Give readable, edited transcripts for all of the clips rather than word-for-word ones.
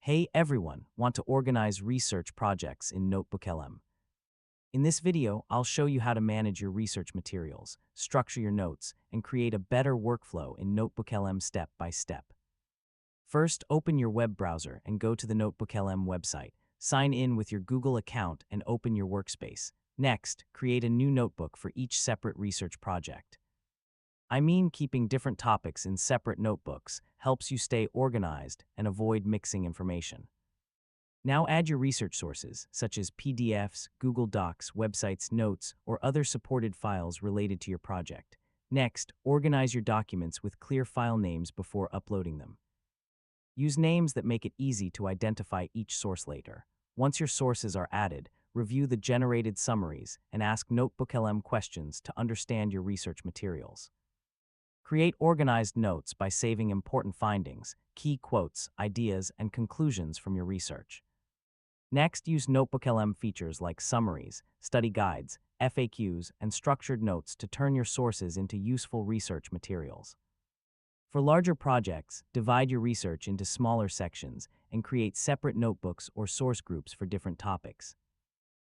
Hey everyone, want to organize research projects in NotebookLM? In this video, I'll show you how to manage your research materials, structure your notes, and create a better workflow in NotebookLM step by step. First, open your web browser and go to the NotebookLM website. Sign in with your Google account and open your workspace. Next, create a new notebook for each separate research project. I mean, keeping different topics in separate notebooks helps you stay organized and avoid mixing information. Now add your research sources, such as PDFs, Google Docs, websites, notes, or other supported files related to your project. Next, organize your documents with clear file names before uploading them. Use names that make it easy to identify each source later. Once your sources are added, review the generated summaries and ask NotebookLM questions to understand your research materials. Create organized notes by saving important findings, key quotes, ideas, and conclusions from your research. Next, use NotebookLM features like summaries, study guides, FAQs, and structured notes to turn your sources into useful research materials. For larger projects, divide your research into smaller sections and create separate notebooks or source groups for different topics.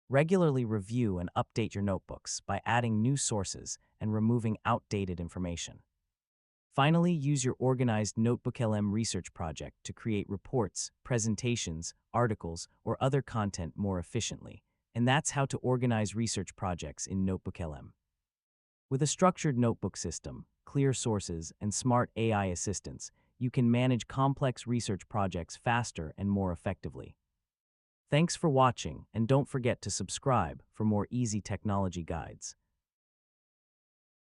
Regularly review and update your notebooks by adding new sources and removing outdated information. Finally, use your organized NotebookLM research project to create reports, presentations, articles, or other content more efficiently. And that's how to organize research projects in NotebookLM. With a structured notebook system, clear sources, and smart AI assistants, you can manage complex research projects faster and more effectively. Thanks for watching, and don't forget to subscribe for more easy technology guides.